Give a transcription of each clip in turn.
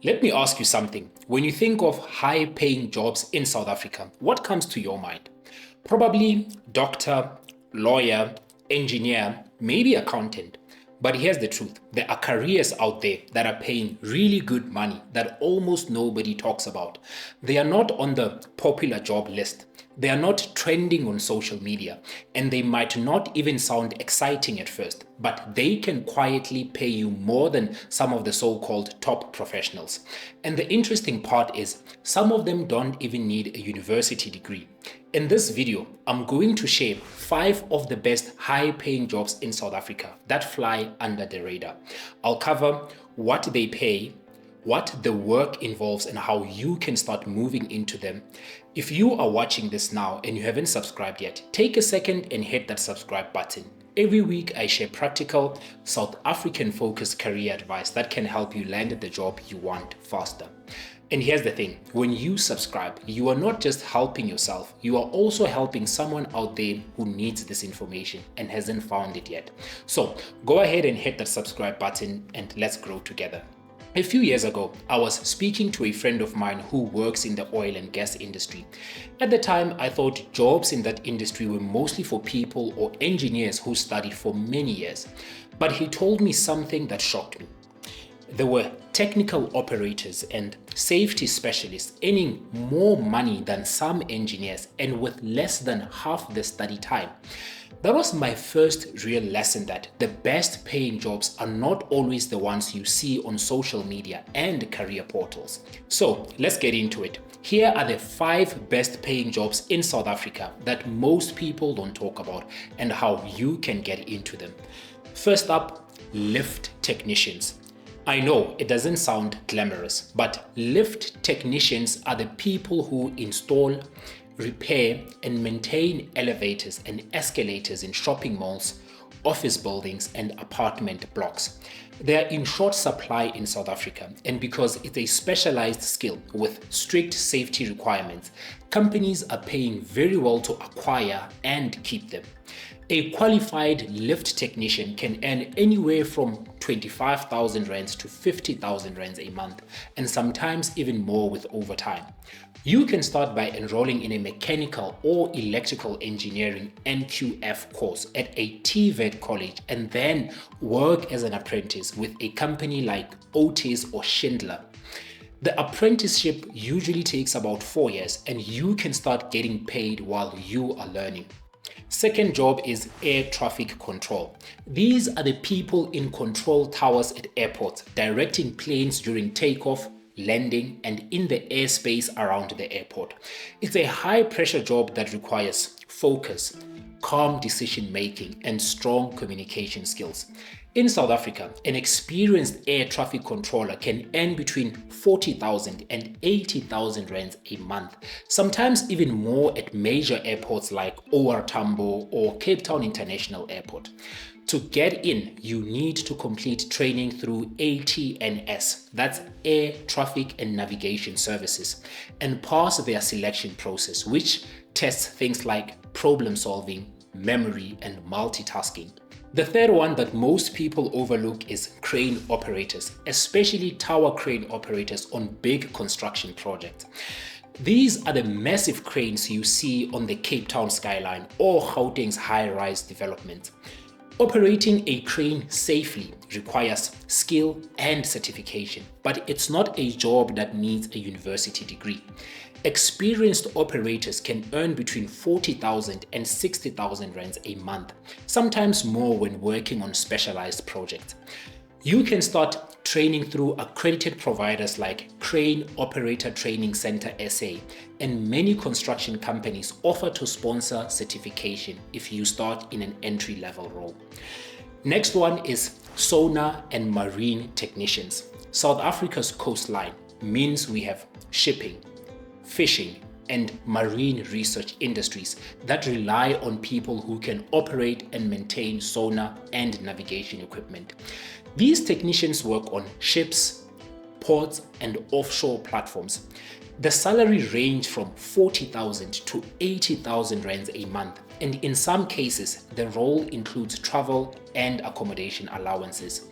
Let me ask you something. When you think of high-paying jobs in South Africa, what comes to your mind? Probably doctor, lawyer, engineer, maybe accountant. But here's the truth. There are careers out there that are paying really good money that almost nobody talks about. They are not on the popular job list. They are not trending on social media, and they might not even sound exciting at first, but they can quietly pay you more than some of the so-called top professionals. And the interesting part is, some of them don't even need a university degree. In this video, I'm going to share 5 of the best high-paying jobs in South Africa that fly under the radar. I'll cover what they pay, what the work involves, and how you can start moving into them. If you are watching this now and you haven't subscribed yet, take a second and hit that subscribe button. Every week I share practical, South African focused career advice that can help you land the job you want faster. And here's the thing, when you subscribe, you are not just helping yourself, you are also helping someone out there who needs this information and hasn't found it yet. So go ahead and hit that subscribe button and let's grow together. A few years ago, I was speaking to a friend of mine who works in the oil and gas industry. At the time, I thought jobs in that industry were mostly for people or engineers who studied for many years. But he told me something that shocked me. There were technical operators and safety specialists earning more money than some engineers and with less than half the study time. That was my first real lesson that the best paying jobs are not always the ones you see on social media and career portals. So let's get into it. Here are the 5 best paying jobs in South Africa that most people don't talk about and how you can get into them. First up, lift technicians. I know it doesn't sound glamorous, but lift technicians are the people who install, repair, and maintain elevators and escalators in shopping malls, office buildings, and apartment blocks. They are in short supply in South Africa, and because it's a specialized skill with strict safety requirements, companies are paying very well to acquire and keep them. A qualified lift technician can earn anywhere from 25,000 rands to 50,000 rands a month, and sometimes even more with overtime. You can start by enrolling in a mechanical or electrical engineering NQF course at a TVET college and then work as an apprentice with a company like Otis or Schindler. The apprenticeship usually takes about 4 years and you can start getting paid while you are learning. Second job is air traffic control. These are the people in control towers at airports, directing planes during takeoff, landing, and in the airspace around the airport. It's a high pressure job that requires focus, calm decision making, and strong communication skills. In South Africa, an experienced air traffic controller can earn between 40,000 and 80,000 rands a month, sometimes even more at major airports like OR Tambo or Cape Town International Airport. To get in, you need to complete training through ATNS, that's Air Traffic and Navigation Services, and pass their selection process, which tests things like problem solving, memory, and multitasking. The third one that most people overlook is crane operators, especially tower crane operators on big construction projects. These are the massive cranes you see on the Cape Town skyline or Gauteng's high-rise development. Operating a crane safely requires skill and certification, but it's not a job that needs a university degree. Experienced operators can earn between 40,000 and 60,000 rands a month, sometimes more when working on specialized projects. You can start training through accredited providers like Crane Operator Training Center SA, and many construction companies offer to sponsor certification if you start in an entry-level role. Next one is sonar and marine technicians. South Africa's coastline means we have shipping, fishing, and marine research industries that rely on people who can operate and maintain sonar and navigation equipment. These technicians work on ships, ports, and offshore platforms. The salary range from 40,000 to 80,000 rands a month, and in some cases, the role includes travel and accommodation allowances.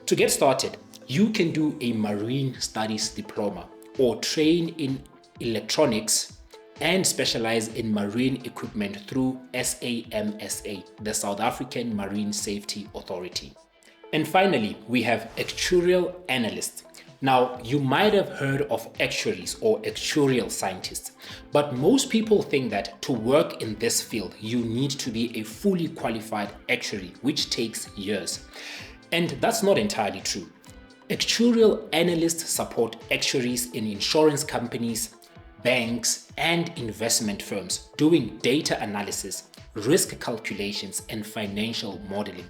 To get started, You can do a marine studies diploma or train in electronics and specialize in marine equipment through SAMSA, the South African Marine Safety Authority. And finally, we have actuarial analysts. Now, you might have heard of actuaries or actuarial scientists, but most people think that to work in this field, you need to be a fully qualified actuary, which takes years. And that's not entirely true. Actuarial analysts support actuaries in insurance companies, banks, and investment firms doing data analysis, risk calculations, and financial modeling.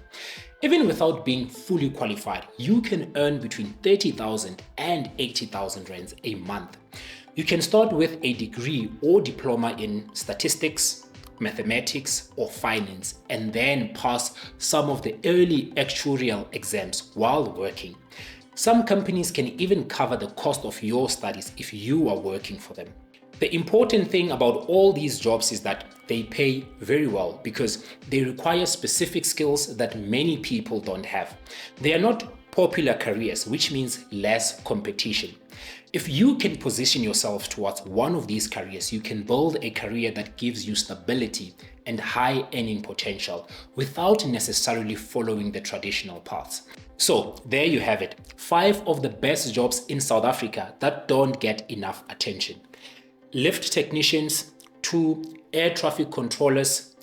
Even without being fully qualified, you can earn between 30,000 and 80,000 rands a month. You can start with a degree or diploma in statistics, mathematics, or finance, and then pass some of the early actuarial exams while working. Some companies can even cover the cost of your studies if you are working for them. The important thing about all these jobs is that they pay very well because they require specific skills that many people don't have. They are not popular careers, which means less competition. If you can position yourself towards one of these careers, you can build a career that gives you stability and high earning potential without necessarily following the traditional paths. So there you have it, 5 of the best jobs in South Africa that don't get enough attention. Lift technicians, 2 air traffic controllers,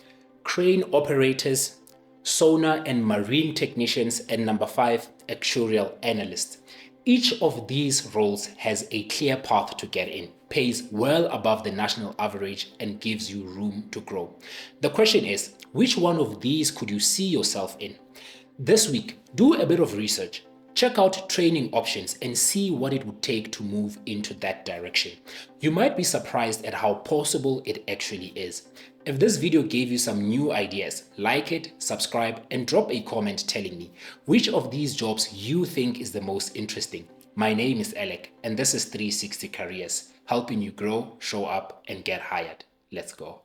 crane operators, sonar and marine technicians, and number 5, actuarial analysts. Each of these roles has a clear path to get in, pays well above the national average, and gives you room to grow. The question is, which one of these could you see yourself in? This week, do a bit of research. Check out training options and see what it would take to move into that direction. You might be surprised at how possible it actually is. If this video gave you some new ideas, like it, subscribe, and drop a comment telling me which of these jobs you think is the most interesting. My name is Alec, and this is 360 Careers, helping you grow, show up, and get hired. Let's go.